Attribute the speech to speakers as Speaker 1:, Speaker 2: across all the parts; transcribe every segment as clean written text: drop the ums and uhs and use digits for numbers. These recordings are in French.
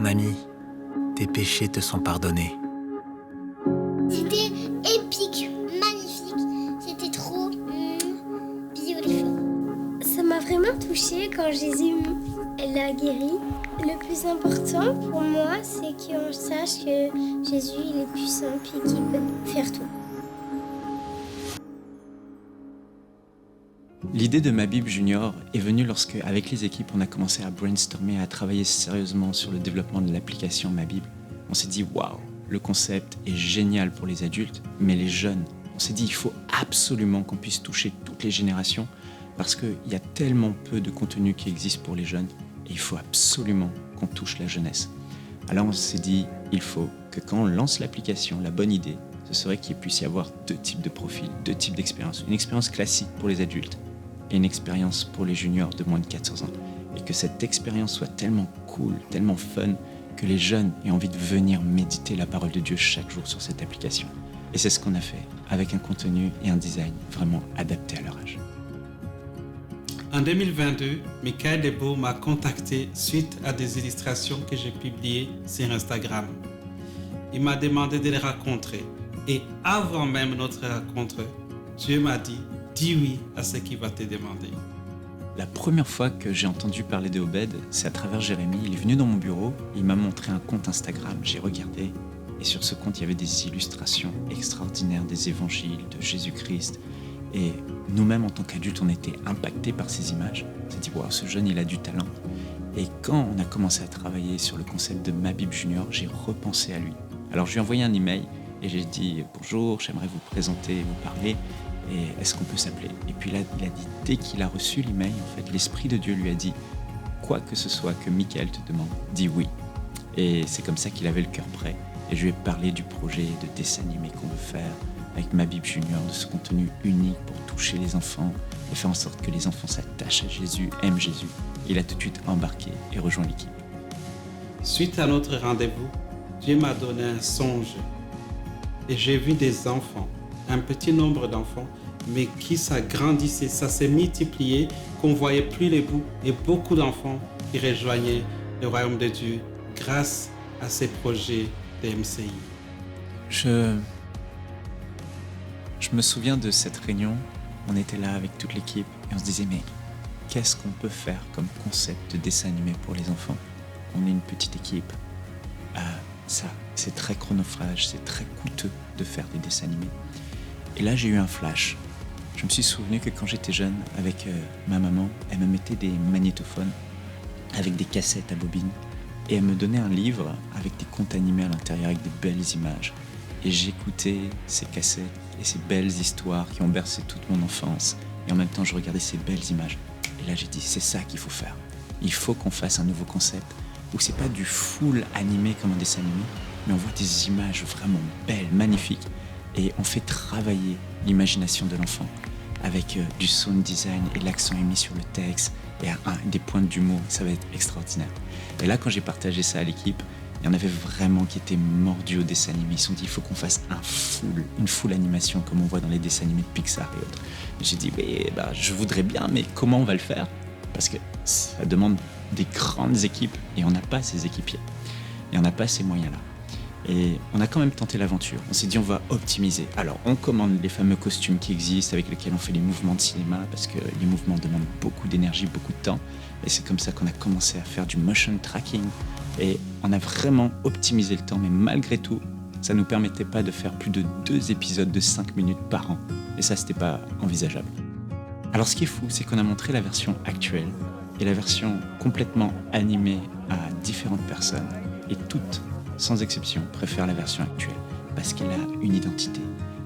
Speaker 1: mon ami, tes péchés te sont pardonnés.
Speaker 2: C'était épique, magnifique. C'était trop beautiful. Ça m'a vraiment touchée quand Jésus l'a guéri. Le plus important pour moi, c'est qu'on sache que Jésus il est puissant et qu'il peut faire tout.
Speaker 3: L'idée de Ma Bible Junior est venue lorsque, avec les équipes, on a commencé à brainstormer, à travailler sérieusement sur le développement de l'application Ma Bible. On s'est dit, waouh, le concept est génial pour les adultes, mais les jeunes, on s'est dit, il faut absolument qu'on puisse toucher toutes les générations parce qu'il y a tellement peu de contenu qui existe pour les jeunes et il faut absolument qu'on touche la jeunesse. Alors on s'est dit, il faut que quand on lance l'application, la bonne idée, ce serait qu'il puisse y avoir deux types de profils, deux types d'expériences. Une expérience classique pour les adultes et une expérience pour les juniors de moins de 14 ans. Et que cette expérience soit tellement cool, tellement fun, que les jeunes aient envie de venir méditer la parole de Dieu chaque jour sur cette application. Et c'est ce qu'on a fait, avec un contenu et un design vraiment adapté à leur âge.
Speaker 4: En 2022, Michael Debo m'a contacté suite à des illustrations que j'ai publiées sur Instagram. Il m'a demandé de les rencontrer. Et avant même notre rencontre, Dieu m'a dit, dis oui à ce qu'il va te demander.
Speaker 3: La première fois que j'ai entendu parler de Obed, c'est à travers Jérémy. Il est venu dans mon bureau, il m'a montré un compte Instagram, j'ai regardé, et sur ce compte, il y avait des illustrations extraordinaires des évangiles, de Jésus-Christ. Et nous-mêmes, en tant qu'adultes, on était impactés par ces images. On s'est dit, wow, ce jeune, il a du talent. Et quand on a commencé à travailler sur le concept de Ma Bible Junior, j'ai repensé à lui. Alors, je lui ai envoyé un email et j'ai dit, bonjour, j'aimerais vous présenter, vous parler. Et est-ce qu'on peut s'appeler ? Et puis là, il a dit, dès qu'il a reçu l'email, en fait, l'Esprit de Dieu lui a dit, quoi que ce soit que Michael te demande, dis oui. Et c'est comme ça qu'il avait le cœur prêt. Et je lui ai parlé du projet de dessin animé qu'on veut faire avec Ma Bible Junior, de ce contenu unique pour toucher les enfants et faire en sorte que les enfants s'attachent à Jésus, aiment Jésus. Il a tout de suite embarqué et rejoint l'équipe.
Speaker 4: Suite à notre rendez-vous, Dieu m'a donné un songe. Et j'ai vu des enfants, un petit nombre d'enfants, mais qui s'agrandissaient, ça s'est multiplié, qu'on ne voyait plus les bouts, et beaucoup d'enfants qui rejoignaient le royaume de Dieu grâce à ces projets de MCI.
Speaker 3: Je me souviens de cette réunion, on était là avec toute l'équipe et on se disait, mais qu'est-ce qu'on peut faire comme concept de dessin animé pour les enfants ? On est une petite équipe. Ça, c'est très chronophage, c'est très coûteux de faire des dessins animés. Et là, j'ai eu un flash. Je me suis souvenu que quand j'étais jeune, avec ma maman, elle me mettait des magnétophones avec des cassettes à bobine et elle me donnait un livre avec des contes animés à l'intérieur avec des belles images. Et j'écoutais ces cassettes et ces belles histoires qui ont bercé toute mon enfance. Et en même temps, je regardais ces belles images. Et là, j'ai dit, c'est ça qu'il faut faire. Il faut qu'on fasse un nouveau concept où c'est pas du full animé comme un dessin animé, mais on voit des images vraiment belles, magnifiques. Et on fait travailler l'imagination de l'enfant avec du sound design et l'accent est mis sur le texte et des pointes d'humour. Ça va être extraordinaire. Et là, quand j'ai partagé ça à l'équipe, il y en avait vraiment qui étaient mordus au dessin animé. Ils se sont dit, il faut qu'on fasse une full animation comme on voit dans les dessins animés de Pixar et autres. Et j'ai dit, je voudrais bien, mais comment on va le faire ? Parce que ça demande des grandes équipes et on n'a pas ces équipiers. Et on n'a pas ces moyens-là. Et on a quand même tenté l'aventure. On s'est dit, on va optimiser. Alors, on commande les fameux costumes qui existent avec lesquels on fait les mouvements de cinéma parce que les mouvements demandent beaucoup d'énergie, beaucoup de temps. Et c'est comme ça qu'on a commencé à faire du motion tracking. Et on a vraiment optimisé le temps, mais malgré tout, ça ne nous permettait pas de faire plus de 2 épisodes de 5 minutes par an. Et ça, c'était pas envisageable. Alors, ce qui est fou, c'est qu'on a montré la version actuelle et la version complètement animée à différentes personnes. Et toutes, sans exception, préfèrent la version actuelle parce qu'elle a une identité.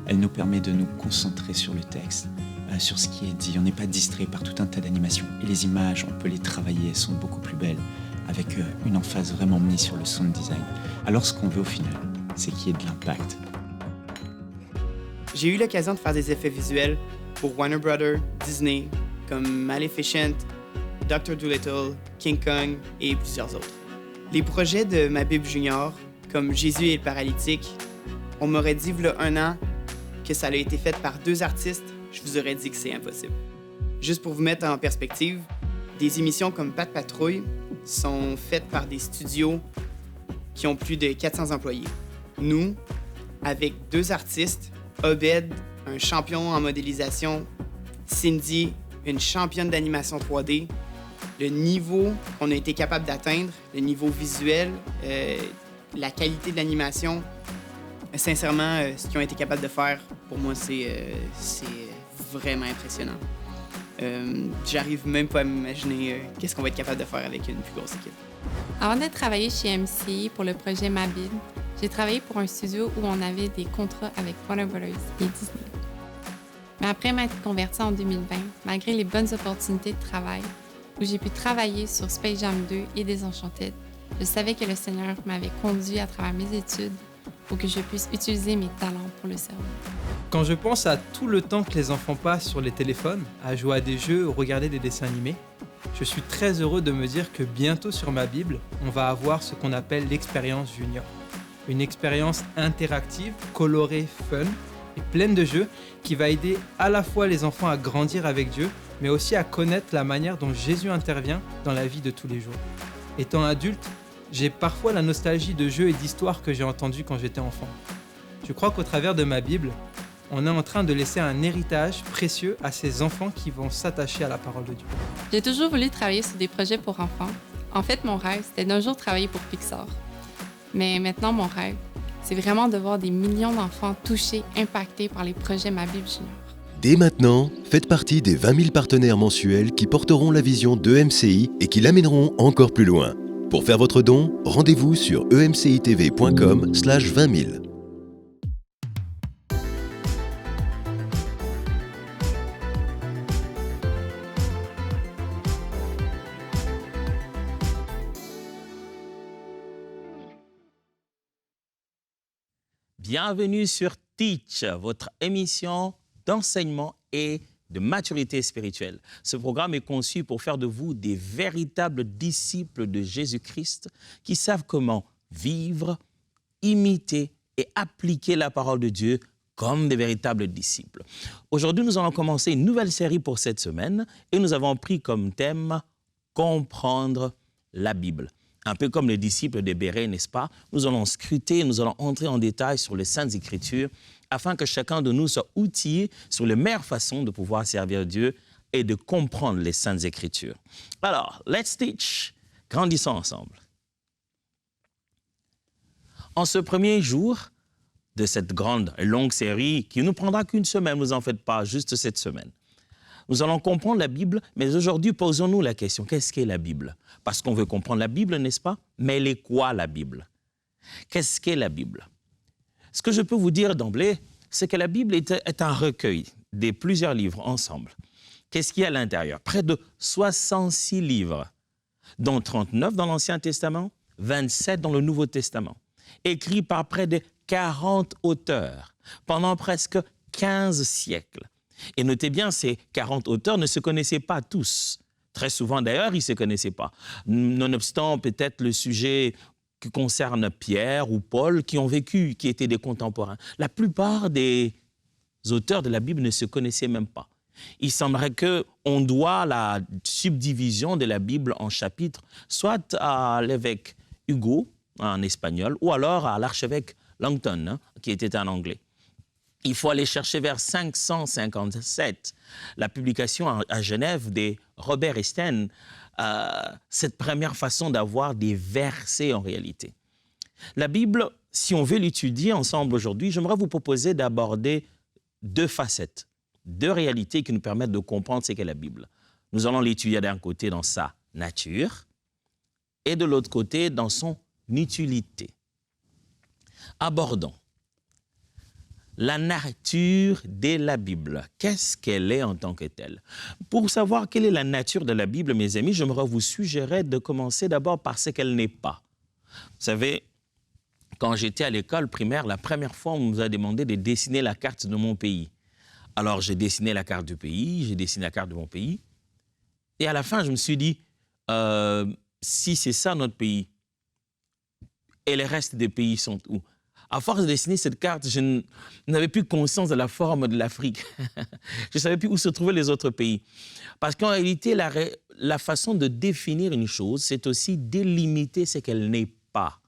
Speaker 3: Elle nous permet de nous concentrer sur le texte, sur ce qui est dit. On n'est pas distrait par tout un tas d'animations. Et les images, on peut les travailler, elles sont beaucoup plus belles, avec une emphase vraiment mise sur le sound design. Alors, ce qu'on veut au final, c'est qu'il y ait de l'impact.
Speaker 5: J'ai eu l'occasion de faire des effets visuels pour Warner Brothers, Disney, comme Maleficent, Dr. Dolittle, King Kong et plusieurs autres. Les projets de Ma Bible Junior, comme Jésus et le paralytique, on m'aurait dit, il y a 1 an, que ça a été fait par 2 artistes, je vous aurais dit que c'est impossible. Juste pour vous mettre en perspective, des émissions comme Pat Patrouille sont faites par des studios qui ont plus de 400 employés. Nous, avec 2 artistes, Obed, un champion en modélisation, Cindy, une championne d'animation 3D, le niveau qu'on a été capable d'atteindre, le niveau visuel, la qualité de l'animation, sincèrement, ce qu'ils ont été capables de faire, pour moi, c'est vraiment impressionnant. J'arrive même pas à m'imaginer qu'est-ce qu'on va être capable de faire avec une plus grosse équipe.
Speaker 6: Avant de travailler chez MCI pour le projet Ma Bible, j'ai travaillé pour un studio où on avait des contrats avec Warner Brothers et Disney. Mais après m'être convertie en 2020, malgré les bonnes opportunités de travail, où j'ai pu travailler sur Space Jam 2 et Désenchanted, je savais que le Seigneur m'avait conduit à travers mes études pour que je puisse utiliser mes talents pour le servir.
Speaker 7: Quand je pense à tout le temps que les enfants passent sur les téléphones, à jouer à des jeux ou regarder des dessins animés, je suis très heureux de me dire que bientôt sur ma Bible, on va avoir ce qu'on appelle l'expérience junior. Une expérience interactive, colorée, fun et pleine de jeux qui va aider à la fois les enfants à grandir avec Dieu, mais aussi à connaître la manière dont Jésus intervient dans la vie de tous les jours. Étant adulte, j'ai parfois la nostalgie de jeux et d'histoires que j'ai entendus quand j'étais enfant. Je crois qu'au travers de ma Bible, on est en train de laisser un héritage précieux à ces enfants qui vont s'attacher à la parole de Dieu.
Speaker 6: J'ai toujours voulu travailler sur des projets pour enfants. En fait, mon rêve, c'était d'un jour travailler pour Pixar. Mais maintenant, mon rêve, c'est vraiment de voir des millions d'enfants touchés, impactés par les projets Ma Bible Junior.
Speaker 8: Dès maintenant, faites partie des 20 000 partenaires mensuels qui porteront la vision d'EMCI et qui l'amèneront encore plus loin. Pour faire votre don, rendez-vous sur emcitv.com/20 000.
Speaker 9: Bienvenue sur Teach, votre émission d'enseignement et de maturité spirituelle. Ce programme est conçu pour faire de vous des véritables disciples de Jésus-Christ qui savent comment vivre, imiter et appliquer la parole de Dieu comme des véritables disciples. Aujourd'hui, nous allons commencer une nouvelle série pour cette semaine et nous avons pris comme thème « Comprendre la Bible ». Un peu comme les disciples de Béret, n'est-ce pas? Nous allons scruter, nous allons entrer en détail sur les Saintes Écritures afin que chacun de nous soit outillé sur les meilleures façons de pouvoir servir Dieu et de comprendre les Saintes Écritures. Alors, let's teach. Grandissons ensemble. En ce premier jour de cette grande et longue série qui ne nous prendra qu'une semaine, ne vous en faites pas, juste cette semaine, nous allons comprendre la Bible, mais aujourd'hui, posons-nous la question, qu'est-ce qu'est la Bible? Parce qu'on veut comprendre la Bible, n'est-ce pas? Mais elle est quoi, la Bible? Qu'est-ce qu'est la Bible? Ce que je peux vous dire d'emblée, c'est que la Bible est un recueil de plusieurs livres ensemble. Qu'est-ce qu'il y a à l'intérieur? Près de 66 livres, dont 39 dans l'Ancien Testament, 27 dans le Nouveau Testament, écrits par près de 40 auteurs pendant presque 15 siècles. Et notez bien, ces 40 auteurs ne se connaissaient pas tous. Très souvent, d'ailleurs, ils ne se connaissaient pas. Nonobstant peut-être le sujet qui concerne Pierre ou Paul, qui ont vécu, qui étaient des contemporains. La plupart des auteurs de la Bible ne se connaissaient même pas. Il semblerait qu'on doit la subdivision de la Bible en chapitres, soit à l'évêque Hugo, en espagnol, ou alors à l'archevêque Langton, qui était un anglais. Il faut aller chercher vers 557, la publication à Genève de Robert Estienne, cette première façon d'avoir des versets en réalité. La Bible, si on veut l'étudier ensemble aujourd'hui, j'aimerais vous proposer d'aborder 2 facettes, 2 réalités qui nous permettent de comprendre ce qu'est la Bible. Nous allons l'étudier d'un côté dans sa nature et de l'autre côté dans son utilité. Abordons la nature de la Bible. Qu'est-ce qu'elle est en tant que telle? Pour savoir quelle est la nature de la Bible, mes amis, j'aimerais vous suggérer de commencer d'abord par ce qu'elle n'est pas. Vous savez, quand j'étais à l'école primaire, la première fois, on nous a demandé de dessiner la carte de mon pays. Alors, j'ai dessiné la carte du pays, j'ai dessiné la carte de mon pays. Et à la fin, je me suis dit, si c'est ça notre pays, et les restes des pays sont où? À force de dessiner cette carte, je n'avais plus conscience de la forme de l'Afrique. Je ne savais plus où se trouvaient les autres pays. Parce qu'en réalité, la façon de définir une chose, c'est aussi délimiter ce qu'elle n'est pas.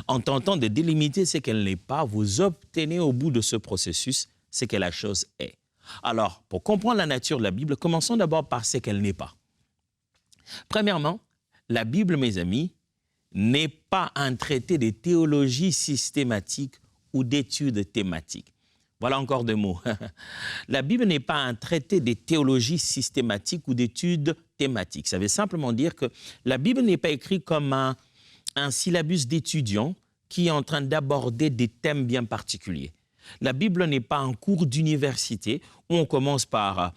Speaker 9: En tentant de délimiter ce qu'elle n'est pas, vous obtenez au bout de ce processus ce que la chose est. Alors, pour comprendre la nature de la Bible, commençons d'abord par ce qu'elle n'est pas. Premièrement, la Bible, mes amis, n'est pas un traité de théologie systématique ou d'études thématiques. Voilà encore deux mots. La Bible n'est pas un traité de théologie systématique ou d'études thématiques. Ça veut simplement dire que la Bible n'est pas écrite comme un syllabus d'étudiants qui est en train d'aborder des thèmes bien particuliers. La Bible n'est pas un cours d'université où on commence par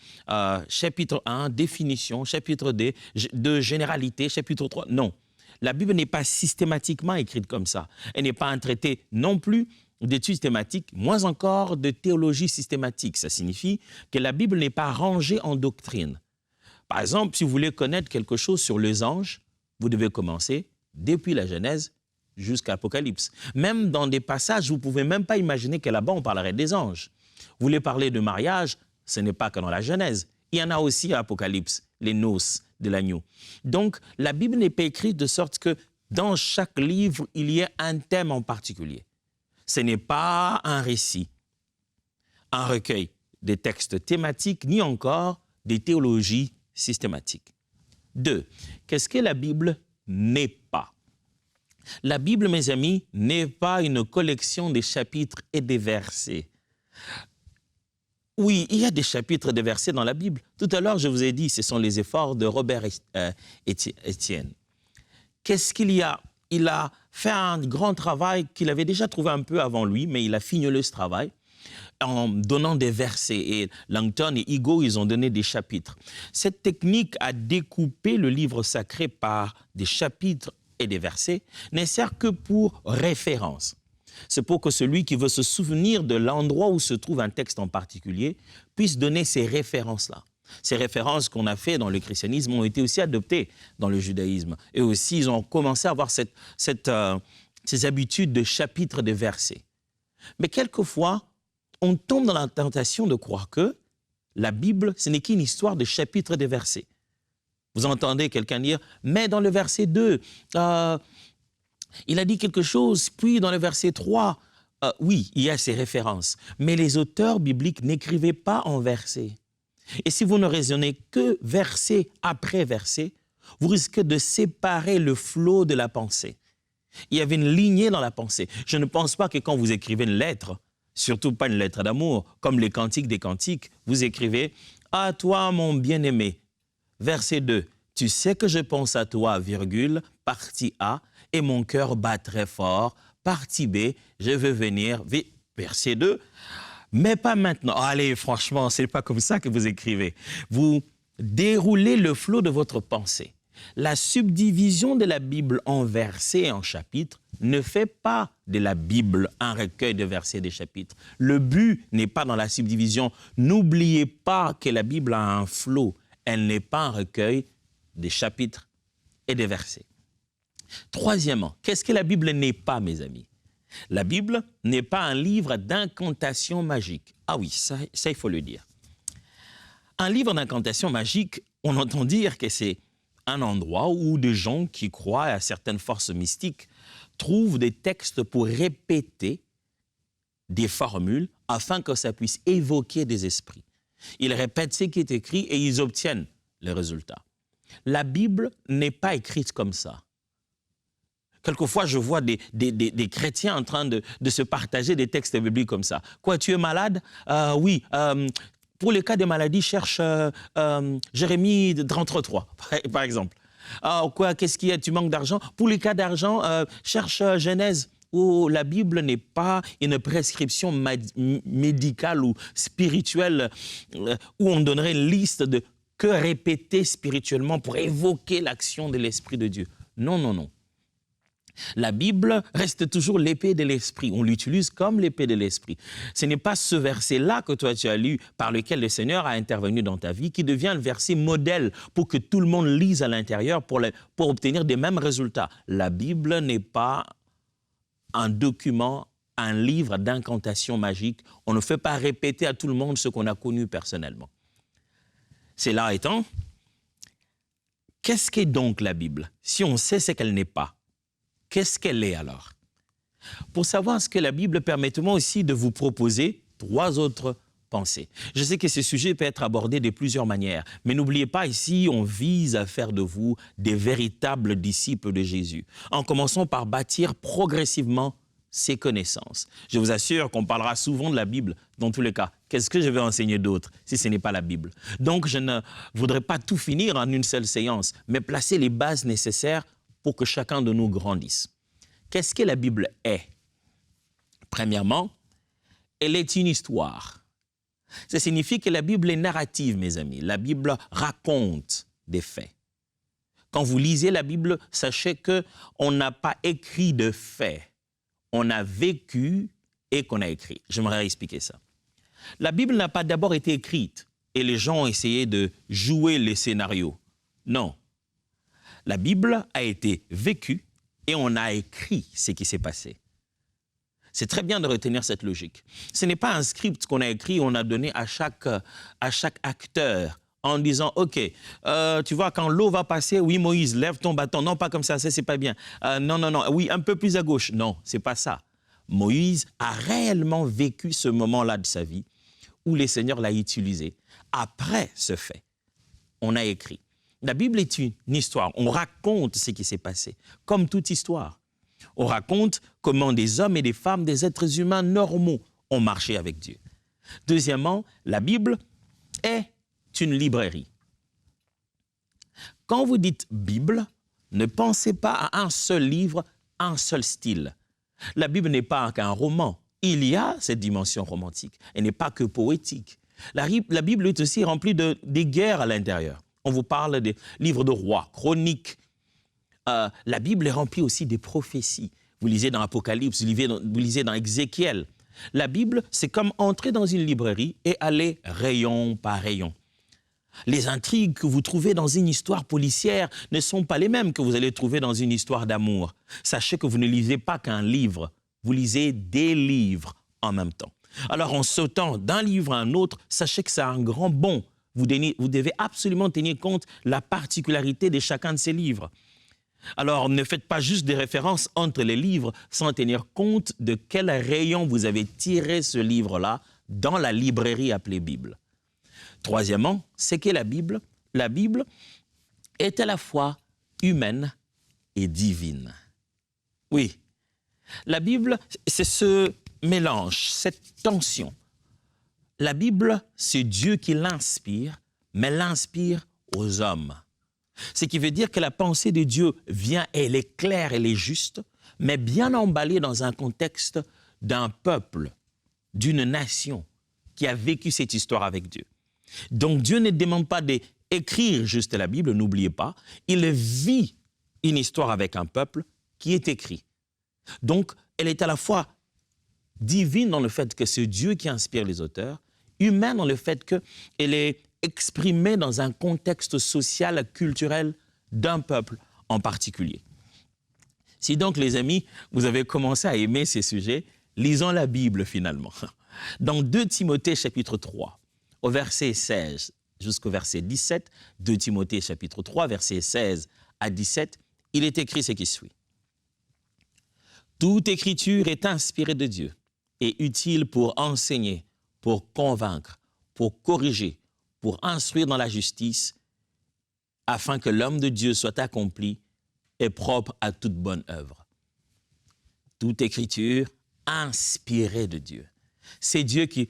Speaker 9: chapitre 1, définition, chapitre 2, généralité, chapitre 3. Non, la Bible n'est pas systématiquement écrite comme ça. Elle n'est pas un traité non plus d'études thématiques, moins encore de théologie systématique. Ça signifie que la Bible n'est pas rangée en doctrine. Par exemple, si vous voulez connaître quelque chose sur les anges, vous devez commencer depuis la Genèse jusqu'à l'Apocalypse. Même dans des passages, vous ne pouvez même pas imaginer que là-bas, on parlerait des anges. Vous voulez parler de mariage, ce n'est pas que dans la Genèse. Il y en a aussi à l'Apocalypse, les noces de l'agneau. Donc, la Bible n'est pas écrite de sorte que dans chaque livre, il y ait un thème en particulier. Ce n'est pas un récit, un recueil des textes thématiques, ni encore des théologies systématiques. 2. Qu'est-ce que la Bible n'est pas? La Bible, mes amis, n'est pas une collection de chapitres et de versets. Oui, il y a des chapitres et des versets dans la Bible. Tout à l'heure, je vous ai dit, ce sont les efforts de Robert Estienne. Qu'est-ce qu'il y a? Il a fait un grand travail qu'il avait déjà trouvé un peu avant lui, mais il a fignolé ce travail en donnant des versets. Et Langton et Igo, ils ont donné des chapitres. Cette technique à découper le livre sacré par des chapitres et des versets ne sert que pour référence. C'est pour que celui qui veut se souvenir de l'endroit où se trouve un texte en particulier puisse donner ces références-là. Ces références qu'on a faites dans le christianisme ont été aussi adoptées dans le judaïsme. Et aussi, ils ont commencé à avoir ces habitudes de chapitres de versets. Mais quelquefois, on tombe dans la tentation de croire que la Bible, ce n'est qu'une histoire de chapitres et de versets. Vous entendez quelqu'un dire, mais dans le verset 2, il a dit quelque chose, puis dans le verset 3, oui, il y a ces références. Mais les auteurs bibliques n'écrivaient pas en versets. Et si vous ne raisonnez que verset après verset, vous risquez de séparer le flot de la pensée. Il y avait une lignée dans la pensée. Je ne pense pas que quand vous écrivez une lettre, surtout pas une lettre d'amour, comme les cantiques des cantiques, vous écrivez « À toi, mon bien-aimé ». Verset 2, « Tu sais que je pense à toi, virgule, partie A, et mon cœur bat très fort. Partie B, je veux venir. » Verset 2, mais pas maintenant. Allez, franchement, ce n'est pas comme ça que vous écrivez. Vous déroulez le flot de votre pensée. La subdivision de la Bible en versets et en chapitres ne fait pas de la Bible un recueil de versets et de chapitres. Le but n'est pas dans la subdivision. N'oubliez pas que la Bible a un flot. Elle n'est pas un recueil de chapitres et de versets. Troisièmement, qu'est-ce que la Bible n'est pas, mes amis? La Bible n'est pas un livre d'incantation magique. Ah oui, ça il faut le dire. Un livre d'incantation magique, on entend dire que c'est un endroit où des gens qui croient à certaines forces mystiques trouvent des textes pour répéter des formules afin que ça puisse évoquer des esprits. Ils répètent ce qui est écrit et ils obtiennent le résultat. La Bible n'est pas écrite comme ça. Quelquefois, je vois des chrétiens en train de se partager des textes bibliques comme ça. Quoi, tu es malade? Oui. Pour les cas de maladie, cherche Jérémie 33, par exemple. Quoi, qu'est-ce qu'il y a? Tu manques d'argent? Pour les cas d'argent, cherche Genèse. Où la Bible n'est pas une prescription médicale ou spirituelle, où on donnerait une liste de que répéter spirituellement pour évoquer l'action de l'Esprit de Dieu. Non, non, non. La Bible reste toujours l'épée de l'Esprit. On l'utilise comme l'épée de l'Esprit. Ce n'est pas ce verset-là que toi tu as lu, par lequel le Seigneur a intervenu dans ta vie, qui devient le verset modèle pour que tout le monde lise à l'intérieur pour obtenir des mêmes résultats. La Bible n'est pas un document, un livre d'incantation magique. On ne fait pas répéter à tout le monde ce qu'on a connu personnellement. Cela étant, qu'est-ce qu'est donc la Bible? Si on sait ce qu'elle n'est pas, qu'est-ce qu'elle est alors? Pour savoir ce que la Bible, permettez-moi aussi de vous proposer 3 autres pensées. Je sais que ce sujet peut être abordé de plusieurs manières, mais n'oubliez pas, ici, on vise à faire de vous des véritables disciples de Jésus, en commençant par bâtir progressivement ses connaissances. Je vous assure qu'on parlera souvent de la Bible, dans tous les cas. Qu'est-ce que je vais enseigner d'autre si ce n'est pas la Bible? Donc, je ne voudrais pas tout finir en une seule séance, mais placer les bases nécessaires pour que chacun de nous grandisse. Qu'est-ce que la Bible est? Premièrement, elle est une histoire. Ça signifie que la Bible est narrative, mes amis. La Bible raconte des faits. Quand vous lisez la Bible, sachez qu'on n'a pas écrit de faits. On a vécu et qu'on a écrit. J'aimerais expliquer ça. La Bible n'a pas d'abord été écrite et les gens ont essayé de jouer les scénarios. Non. La Bible a été vécue et on a écrit ce qui s'est passé. C'est très bien de retenir cette logique. Ce n'est pas un script qu'on a écrit, on a donné à chaque acteur en disant, OK, tu vois, quand l'eau va passer, oui, Moïse, lève ton bâton. Non, pas comme ça c'est pas bien. Non, oui, un peu plus à gauche. Non, c'est pas ça. Moïse a réellement vécu ce moment-là de sa vie où le Seigneur l'a utilisé. Après ce fait, on a écrit. La Bible est une histoire. On raconte ce qui s'est passé, comme toute histoire. On raconte comment des hommes et des femmes, des êtres humains normaux ont marché avec Dieu. Deuxièmement, la Bible est une librairie. Quand vous dites Bible, ne pensez pas à un seul livre, un seul style. La Bible n'est pas qu'un roman. Il y a cette dimension romantique. Elle n'est pas que poétique. La Bible est aussi remplie des guerres à l'intérieur. On vous parle des livres de rois, chroniques. La Bible est remplie aussi des prophéties. Vous lisez dans Apocalypse, vous lisez dans Ézéchiel. La Bible, c'est comme entrer dans une librairie et aller rayon par rayon. Les intrigues que vous trouvez dans une histoire policière ne sont pas les mêmes que vous allez trouver dans une histoire d'amour. Sachez que vous ne lisez pas qu'un livre, vous lisez des livres en même temps. Alors, en sautant d'un livre à un autre, sachez que c'est un grand bond. Vous devez absolument tenir compte de la particularité de chacun de ces livres. Alors, ne faites pas juste des références entre les livres sans tenir compte de quel rayon vous avez tiré ce livre-là dans la librairie appelée Bible. Troisièmement, c'est que la Bible est à la fois humaine et divine. Oui, la Bible, c'est ce mélange, cette tension. La Bible, c'est Dieu qui l'inspire, mais l'inspire aux hommes. Ce qui veut dire que la pensée de Dieu vient, elle est claire, elle est juste, mais bien emballée dans un contexte d'un peuple, d'une nation qui a vécu cette histoire avec Dieu. Donc Dieu ne demande pas d'écrire juste la Bible, n'oubliez pas, il vit une histoire avec un peuple qui est écrit. Donc elle est à la fois divine dans le fait que c'est Dieu qui inspire les auteurs, humaine dans le fait qu'elle est exprimée dans un contexte social, culturel d'un peuple en particulier. Si donc, les amis, vous avez commencé à aimer ces sujets, lisons la Bible finalement. Dans 2 Timothée chapitre 3, au verset 16 jusqu'au verset 17, 2 Timothée chapitre 3, verset 16 à 17, il est écrit ce qui suit. « Toute écriture est inspirée de Dieu et utile pour enseigner, pour convaincre, pour corriger, pour instruire dans la justice, afin que l'homme de Dieu soit accompli et propre à toute bonne œuvre. » Toute écriture inspirée de Dieu. C'est Dieu qui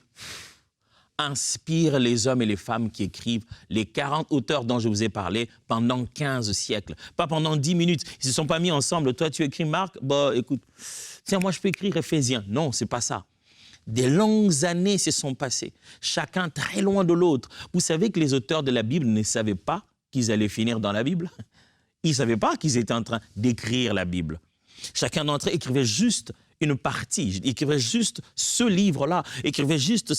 Speaker 9: inspire les hommes et les femmes qui écrivent les 40 auteurs dont je vous ai parlé pendant 15 siècles. Pas pendant 10 minutes. Ils ne se sont pas mis ensemble. Toi, tu écris Marc, bah écoute, tiens, moi je peux écrire Éphésiens. Non, c'est pas ça. Des longues années se sont passées, chacun très loin de l'autre. Vous savez que les auteurs de la Bible ne savaient pas qu'ils allaient finir dans la Bible. Ils ne savaient pas qu'ils étaient en train d'écrire la Bible. Chacun d'entre eux écrivait juste une partie, écrivait juste ce livre-là, écrivait juste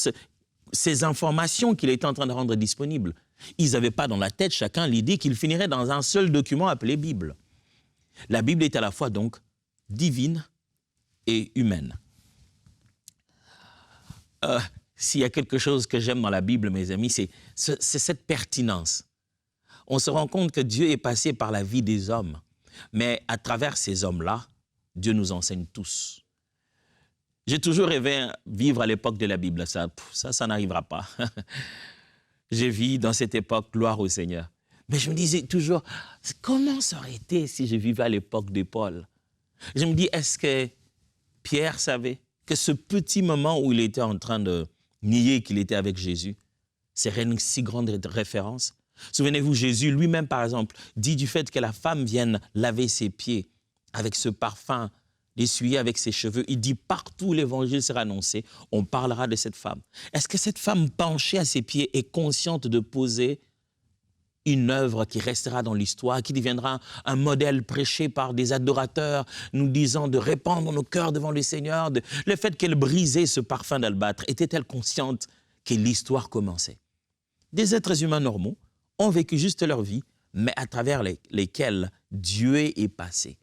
Speaker 9: ces informations qu'il était en train de rendre disponibles. Ils n'avaient pas dans la tête chacun l'idée qu'il finirait dans un seul document appelé Bible. La Bible est à la fois donc divine et humaine. S'il y a quelque chose que j'aime dans la Bible, mes amis, c'est cette pertinence. On se rend compte que Dieu est passé par la vie des hommes, mais à travers ces hommes-là, Dieu nous enseigne tous. J'ai toujours rêvé vivre à l'époque de la Bible. Ça n'arrivera pas. J'ai vécu dans cette époque, gloire au Seigneur. Mais je me disais toujours, comment ça aurait été si je vivais à l'époque de Paul? Je me dis, est-ce que Pierre savait que ce petit moment où il était en train de nier qu'il était avec Jésus, c'est une si grande référence? Souvenez-vous, Jésus lui-même, par exemple, dit du fait que la femme vienne laver ses pieds avec ce parfum, l'essuyer avec ses cheveux. Il dit, partout où l'évangile sera annoncé, on parlera de cette femme. Est-ce que cette femme penchée à ses pieds est consciente de poser une œuvre qui restera dans l'histoire, qui deviendra un modèle prêché par des adorateurs, nous disant de répandre nos cœurs devant le Seigneur? Le fait qu'elle brisait ce parfum d'albâtre, était-elle consciente que l'histoire commençait? Des êtres humains normaux ont vécu juste leur vie, mais à travers lesquels Dieu est passé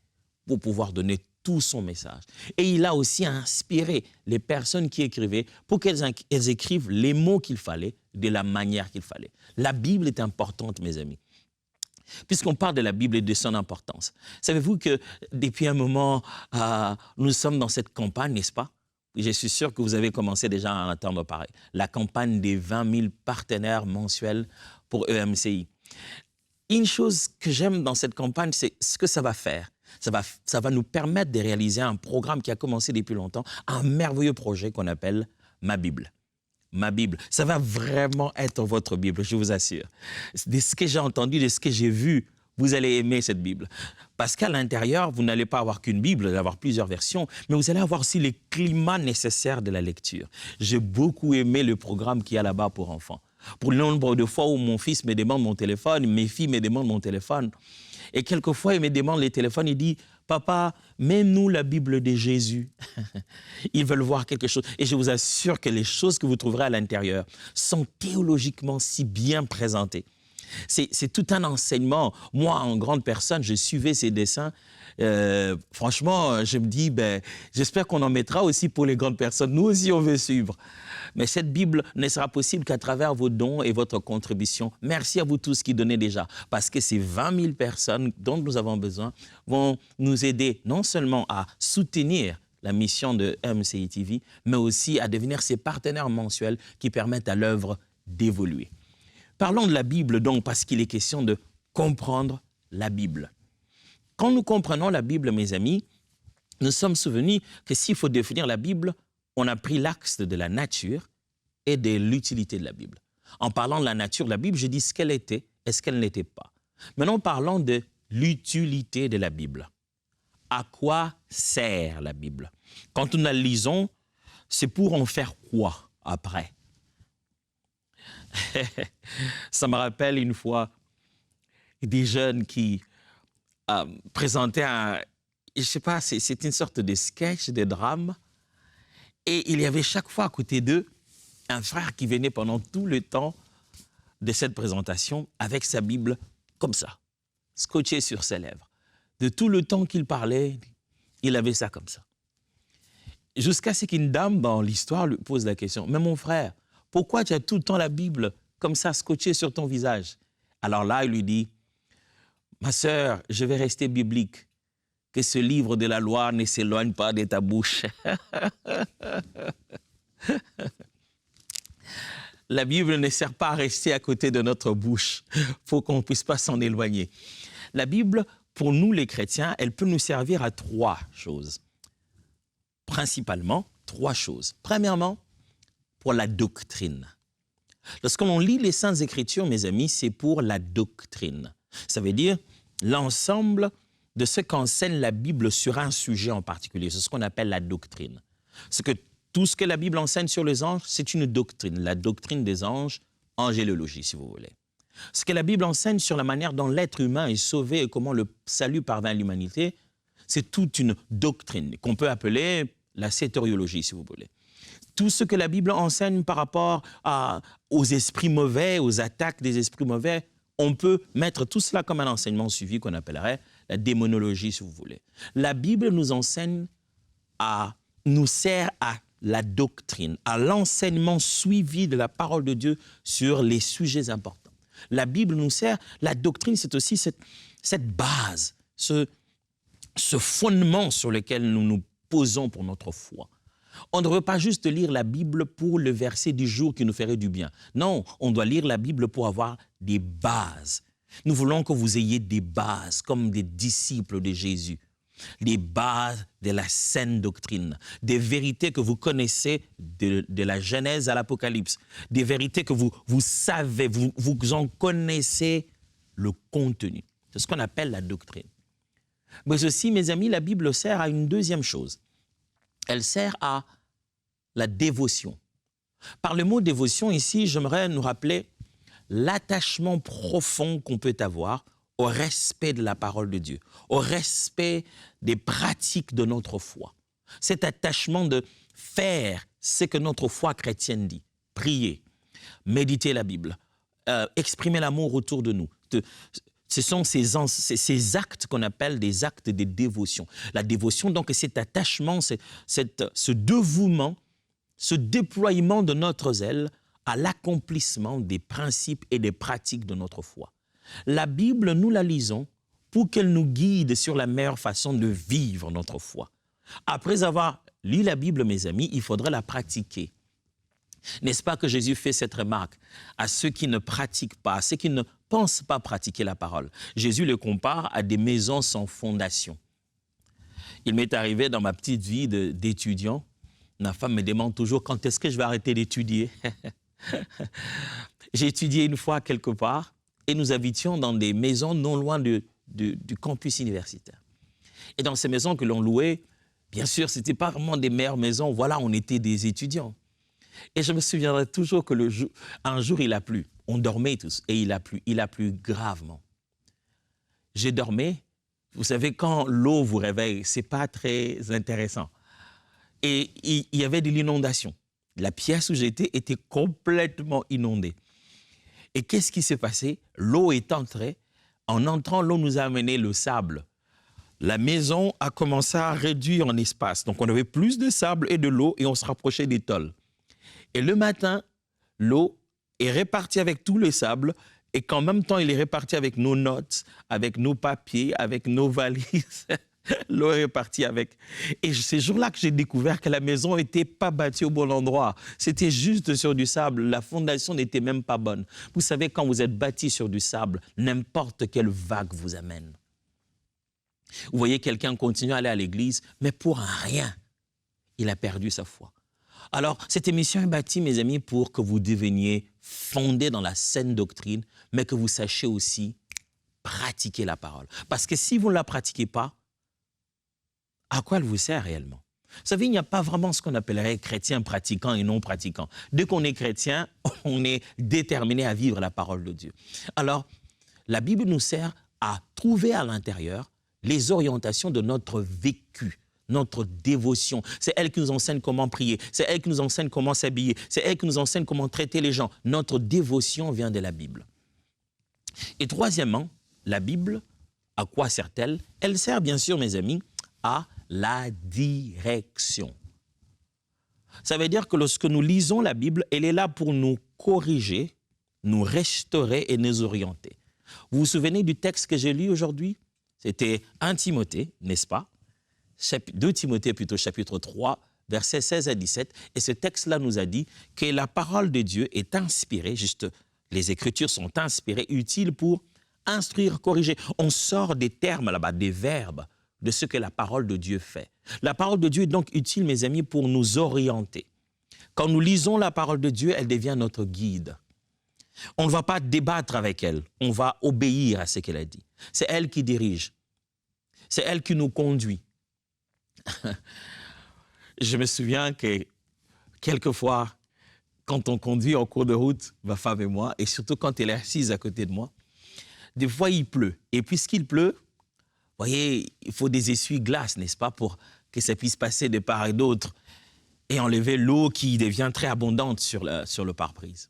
Speaker 9: pour pouvoir donner tout son message. Et il a aussi inspiré les personnes qui écrivaient pour qu'elles écrivent les mots qu'il fallait, de la manière qu'il fallait. La Bible est importante, mes amis. Puisqu'on parle de la Bible et de son importance. Savez-vous que depuis un moment, nous sommes dans cette campagne, n'est-ce pas? Je suis sûr que vous avez commencé déjà à entendre parler. La campagne des 20 000 partenaires mensuels pour EMCI. Une chose que j'aime dans cette campagne, c'est ce que ça va faire. Ça va nous permettre de réaliser un programme qui a commencé depuis longtemps, un merveilleux projet qu'on appelle Ma Bible. Ma Bible, ça va vraiment être votre Bible, je vous assure. De ce que j'ai entendu, de ce que j'ai vu, vous allez aimer cette Bible. Parce qu'à l'intérieur, vous n'allez pas avoir qu'une Bible, vous allez avoir plusieurs versions, mais vous allez avoir aussi les climats nécessaires de la lecture. J'ai beaucoup aimé le programme qu'il y a là-bas pour enfants. Pour le nombre de fois où mon fils me demande mon téléphone, mes filles me demandent mon téléphone, et quelquefois, il me demande les téléphones, il dit, « Papa, mets-nous la Bible de Jésus. » Ils veulent voir quelque chose. Et je vous assure que les choses que vous trouverez à l'intérieur sont théologiquement si bien présentées. C'est tout un enseignement. Moi, en grande personne, je suivais ces dessins. Franchement, je me dis, j'espère qu'on en mettra aussi pour les grandes personnes. Nous aussi, on veut suivre. Mais cette Bible ne sera possible qu'à travers vos dons et votre contribution. Merci à vous tous qui donnez déjà, parce que ces 20 000 personnes dont nous avons besoin vont nous aider non seulement à soutenir la mission de MCI TV, mais aussi à devenir ces partenaires mensuels qui permettent à l'œuvre d'évoluer. Parlons de la Bible donc, parce qu'il est question de comprendre la Bible. Quand nous comprenons la Bible, mes amis, nous sommes souvenus que s'il faut définir la Bible, on a pris l'axe de la nature et de l'utilité de la Bible. En parlant de la nature de la Bible, je dis ce qu'elle était et ce qu'elle n'était pas. Maintenant, parlons de l'utilité de la Bible. À quoi sert la Bible? Quand nous la lisons, c'est pour en faire quoi après? Ça me rappelle une fois des jeunes qui présentaient je ne sais pas, c'est une sorte de sketch, de drame. Et il y avait chaque fois à côté d'eux un frère qui venait pendant tout le temps de cette présentation avec sa Bible comme ça, scotchée sur ses lèvres. De tout le temps qu'il parlait, il avait ça comme ça. Jusqu'à ce qu'une dame dans l'histoire lui pose la question, « Mais mon frère, pourquoi tu as tout le temps la Bible comme ça scotchée sur ton visage ?» Alors là, il lui dit, « Ma sœur, je vais rester biblique. Que ce livre de la loi ne s'éloigne pas de ta bouche. » La Bible ne sert pas à rester à côté de notre bouche. Il faut qu'on ne puisse pas s'en éloigner. La Bible, pour nous les chrétiens, elle peut nous servir à 3 choses. Principalement, 3 choses. Premièrement, pour la doctrine. Lorsqu'on lit les Saintes Écritures, mes amis, c'est pour la doctrine. Ça veut dire l'ensemble de ce qu'enseigne la Bible sur un sujet en particulier. C'est ce qu'on appelle la doctrine. Tout ce que la Bible enseigne sur les anges, c'est une doctrine. La doctrine des anges, angélologie, si vous voulez. Ce que la Bible enseigne sur la manière dont l'être humain est sauvé et comment le salut parvient à l'humanité, c'est toute une doctrine qu'on peut appeler la sétériologie, si vous voulez. Tout ce que la Bible enseigne par rapport aux esprits mauvais, aux attaques des esprits mauvais, on peut mettre tout cela comme un enseignement suivi qu'on appellerait la démonologie, si vous voulez. La Bible nous enseigne nous sert à la doctrine, à l'enseignement suivi de la parole de Dieu sur les sujets importants. La Bible nous sert, la doctrine, c'est aussi cette base, ce fondement sur lequel nous nous posons pour notre foi. On ne devrait pas juste lire la Bible pour le verset du jour qui nous ferait du bien. Non, on doit lire la Bible pour avoir des bases. Nous voulons que vous ayez des bases comme des disciples de Jésus. Les bases de la saine doctrine, des vérités que vous connaissez de la Genèse à l'Apocalypse, des vérités que vous savez, vous en connaissez le contenu. C'est ce qu'on appelle la doctrine. Mais aussi, mes amis, la Bible sert à une deuxième chose. Elle sert à la dévotion. Par le mot dévotion, ici, j'aimerais nous rappeler l'attachement profond qu'on peut avoir au respect de la parole de Dieu, au respect des pratiques de notre foi. Cet attachement de faire ce que notre foi chrétienne dit, prier, méditer la Bible, exprimer l'amour autour de nous. Ce sont ces actes qu'on appelle des actes de dévotion. La dévotion, donc, c'est cet attachement, ce dévouement, ce déploiement de notre zèle à l'accomplissement des principes et des pratiques de notre foi. La Bible, nous la lisons pour qu'elle nous guide sur la meilleure façon de vivre notre foi. Après avoir lu la Bible, mes amis, il faudrait la pratiquer. N'est-ce pas que Jésus fait cette remarque à ceux qui ne pratiquent pas, à ceux qui ne pensent pas pratiquer la parole? Jésus le compare à des maisons sans fondation. Il m'est arrivé dans ma petite vie d'étudiant, ma femme me demande toujours quand est-ce que je vais arrêter d'étudier. J'ai étudié une fois quelque part et nous habitions dans des maisons non loin du campus universitaire. Et dans ces maisons que l'on louait, bien sûr, ce n'était pas vraiment des meilleures maisons. Voilà, on était des étudiants. Et je me souviendrai toujours que un jour, il a plu. On dormait tous et il a plu gravement. J'ai dormi. Vous savez, quand l'eau vous réveille, ce n'est pas très intéressant. Et il y avait de l'inondation. La pièce où j'étais était complètement inondée. Et qu'est-ce qui s'est passé? L'eau est entrée. En entrant, l'eau nous a amené le sable. La maison a commencé à réduire en espace. Donc, on avait plus de sable et de l'eau et on se rapprochait des tôles. Et le matin, l'eau est répartie avec tout le sable et qu'en même temps, il est réparti avec nos notes, avec nos papiers, avec nos valises. L'eau est répartie avec. Et c'est ce jour-là que j'ai découvert que la maison n'était pas bâtie au bon endroit. C'était juste sur du sable. La fondation n'était même pas bonne. Vous savez, quand vous êtes bâti sur du sable, n'importe quelle vague vous amène. Vous voyez quelqu'un continuer à aller à l'église, mais pour un rien, il a perdu sa foi. Alors, cette émission est bâtie, mes amis, pour que vous deveniez fondés dans la saine doctrine, mais que vous sachiez aussi pratiquer la parole. Parce que si vous ne la pratiquez pas, à quoi elle vous sert réellement? Vous savez, il n'y a pas vraiment ce qu'on appellerait chrétien pratiquant et non pratiquant. Dès qu'on est chrétien, on est déterminé à vivre la parole de Dieu. Alors, la Bible nous sert à trouver à l'intérieur les orientations de notre vécu, notre dévotion. C'est elle qui nous enseigne comment prier, c'est elle qui nous enseigne comment s'habiller, c'est elle qui nous enseigne comment traiter les gens. Notre dévotion vient de la Bible. Et troisièmement, la Bible, à quoi sert-elle? Elle sert bien sûr, mes amis, à la direction. Ça veut dire que lorsque nous lisons la Bible, elle est là pour nous corriger, nous restaurer et nous orienter. Vous vous souvenez du texte que j'ai lu aujourd'hui? C'était 1 Timothée, n'est-ce pas? 2 Timothée plutôt, chapitre 3, versets 16 à 17. Et ce texte-là nous a dit que la parole de Dieu est inspirée, juste les Écritures sont inspirées, utiles pour instruire, corriger. On sort des termes là-bas, des verbes, de ce que la parole de Dieu fait. La parole de Dieu est donc utile, mes amis, pour nous orienter. Quand nous lisons la parole de Dieu, elle devient notre guide. On ne va pas débattre avec elle, on va obéir à ce qu'elle a dit. C'est elle qui dirige, c'est elle qui nous conduit. Je me souviens que quelquefois, quand on conduit en cours de route, ma femme et moi, et surtout quand elle est assise à côté de moi, des fois il pleut. Et puisqu'il pleut, vous voyez, il faut des essuie-glaces, n'est-ce pas, pour que ça puisse passer de part et d'autre et enlever l'eau qui devient très abondante sur le pare-brise.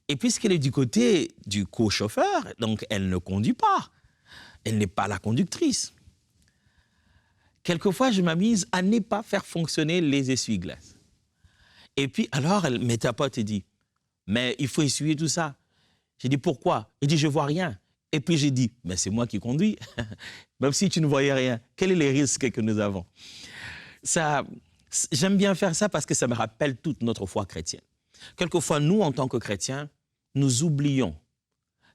Speaker 9: Et puisqu'elle est du côté du co-chauffeur, donc elle ne conduit pas. Elle n'est pas la conductrice. Quelquefois, je m'amuse à ne pas faire fonctionner les essuie-glaces. Et puis, alors, elle me tapote et dit, mais il faut essuyer tout ça. J'ai dit, pourquoi? Elle dit, je ne vois rien. Et puis, j'ai dit, mais c'est moi qui conduis. Même si tu ne voyais rien, quel est le risque que nous avons? Ça J'aime bien faire ça parce que ça me rappelle toute notre foi chrétienne. Quelquefois, nous, en tant que chrétiens, nous oublions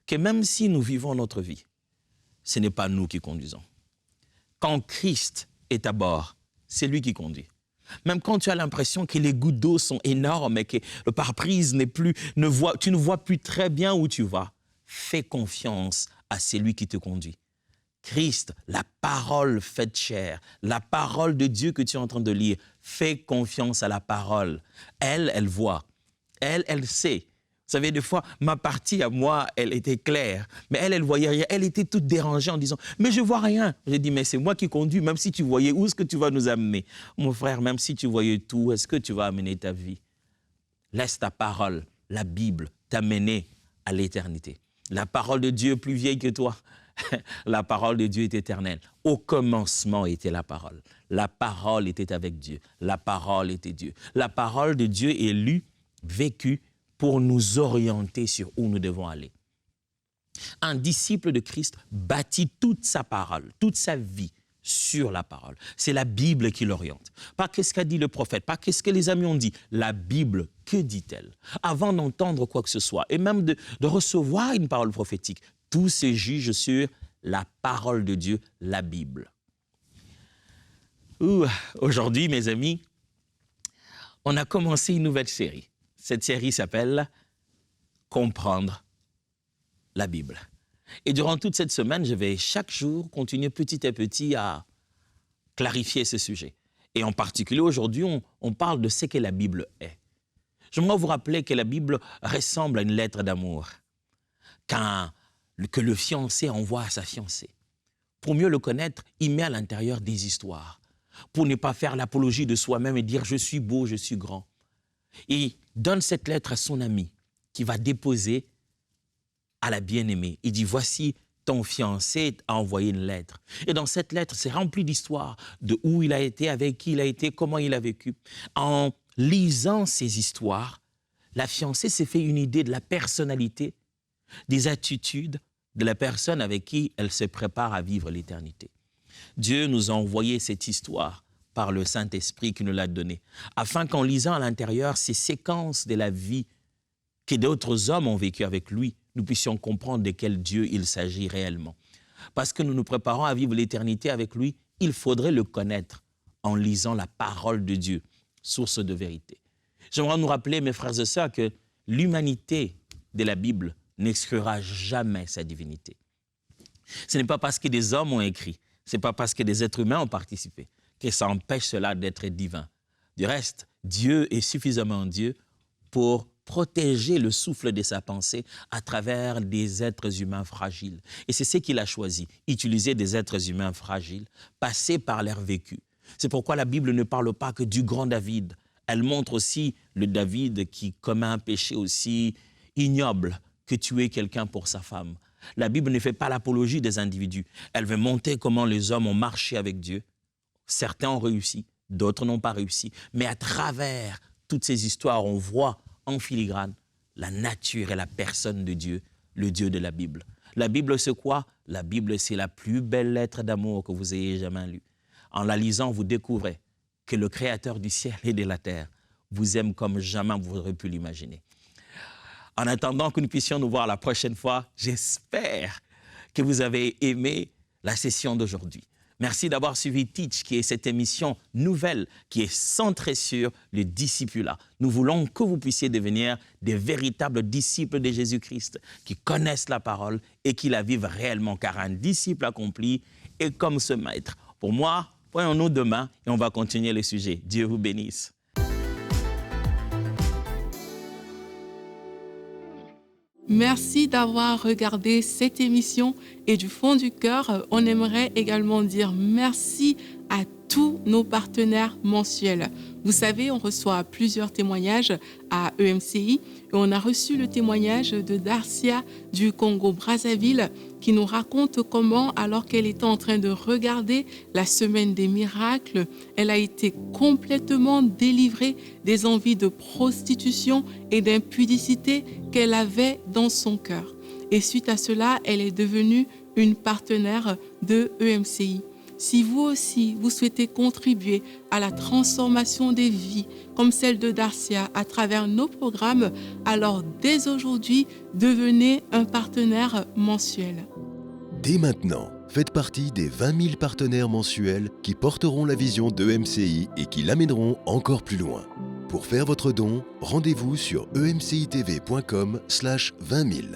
Speaker 9: que même si nous vivons notre vie, ce n'est pas nous qui conduisons. Quand Christ est à bord, c'est lui qui conduit. Même quand tu as l'impression que les gouttes d'eau sont énormes et que le pare-brise tu ne vois plus très bien où tu vas, fais confiance à celui qui te conduit. Christ, la parole faite chair, la parole de Dieu que tu es en train de lire, fais confiance à la parole. Elle voit. Elle sait. Vous savez, des fois, ma partie à moi, elle était claire, mais elle voyait rien. Elle était toute dérangée en disant, mais je vois rien. J'ai dit, mais c'est moi qui conduis, même si tu voyais, où est-ce que tu vas nous amener? Mon frère, même si tu voyais tout, est-ce que tu vas amener ta vie? Laisse ta parole, la Bible, t'amener à l'éternité. La parole de Dieu est plus vieille que toi. La parole de Dieu est éternelle. Au commencement était la parole. La parole était avec Dieu. La parole était Dieu. La parole de Dieu est lue, vécue, pour nous orienter sur où nous devons aller. Un disciple de Christ bâtit toute sa parole, toute sa vie sur la parole. C'est la Bible qui l'oriente. Pas qu'est-ce qu'a dit le prophète, pas qu'est-ce que les amis ont dit. La Bible, que dit-elle? Avant d'entendre quoi que ce soit, et même de recevoir une parole prophétique, tout se juge sur la parole de Dieu, la Bible. Aujourd'hui, mes amis, on a commencé une nouvelle série. Cette série s'appelle « Comprendre la Bible ». Et durant toute cette semaine, je vais chaque jour continuer petit à petit à clarifier ce sujet. Et en particulier, aujourd'hui, on parle de ce que la Bible est. J'aimerais vous rappeler que la Bible ressemble à une lettre d'amour que le fiancé envoie à sa fiancée. Pour mieux le connaître, il met à l'intérieur des histoires. Pour ne pas faire l'apologie de soi-même et dire « je suis beau, je suis grand ». Il donne cette lettre à son ami qui va déposer à la bien-aimée. Il dit, voici ton fiancé a envoyé une lettre. Et dans cette lettre, c'est rempli d'histoires, de où il a été, avec qui il a été, comment il a vécu. En lisant ces histoires, la fiancée s'est fait une idée de la personnalité, des attitudes de la personne avec qui elle se prépare à vivre l'éternité. Dieu nous a envoyé cette histoire par le Saint-Esprit qui nous l'a donné, afin qu'en lisant à l'intérieur ces séquences de la vie que d'autres hommes ont vécu avec lui, nous puissions comprendre de quel Dieu il s'agit réellement. Parce que nous nous préparons à vivre l'éternité avec lui, il faudrait le connaître en lisant la parole de Dieu, source de vérité. J'aimerais nous rappeler, mes frères et sœurs, que l'humanité de la Bible n'exclura jamais sa divinité. Ce n'est pas parce que des hommes ont écrit, ce n'est pas parce que des êtres humains ont participé, que ça empêche cela d'être divin. Du reste, Dieu est suffisamment Dieu pour protéger le souffle de sa pensée à travers des êtres humains fragiles. Et c'est ce qu'il a choisi, utiliser des êtres humains fragiles, passer par leur vécu. C'est pourquoi la Bible ne parle pas que du grand David. Elle montre aussi le David qui commet un péché aussi ignoble que tuer quelqu'un pour sa femme. La Bible ne fait pas l'apologie des individus. Elle veut montrer comment les hommes ont marché avec Dieu. Certains ont réussi, d'autres n'ont pas réussi. Mais à travers toutes ces histoires, on voit en filigrane la nature et la personne de Dieu, le Dieu de la Bible. La Bible, c'est quoi? La Bible, c'est la plus belle lettre d'amour que vous ayez jamais lue. En la lisant, vous découvrez que le Créateur du ciel et de la terre vous aime comme jamais vous aurez pu l'imaginer. En attendant que nous puissions nous voir la prochaine fois, j'espère que vous avez aimé la session d'aujourd'hui. Merci d'avoir suivi Teach, qui est cette émission nouvelle qui est centrée sur le discipulat. Nous voulons que vous puissiez devenir des véritables disciples de Jésus-Christ, qui connaissent la parole et qui la vivent réellement, car un disciple accompli est comme ce maître. Pour moi, voyons-nous demain et on va continuer le sujet. Dieu vous bénisse.
Speaker 6: Merci d'avoir regardé cette émission et du fond du cœur, on aimerait également dire merci à tous nos partenaires mensuels. Vous savez, on reçoit plusieurs témoignages à EMCI et on a reçu le témoignage de Darcia du Congo-Brazzaville qui nous raconte comment, alors qu'elle était en train de regarder la semaine des miracles, elle a été complètement délivrée des envies de prostitution et d'impudicité qu'elle avait dans son cœur. Et suite à cela, elle est devenue une partenaire de EMCI.
Speaker 10: Si vous aussi, vous souhaitez contribuer à la transformation des vies, comme celle de Darcia, à travers nos programmes, alors dès aujourd'hui, devenez un partenaire mensuel.
Speaker 8: Dès maintenant, faites partie des 20 000 partenaires mensuels qui porteront la vision d'EMCI et qui l'amèneront encore plus loin. Pour faire votre don, rendez-vous sur emcitv.com/20 000.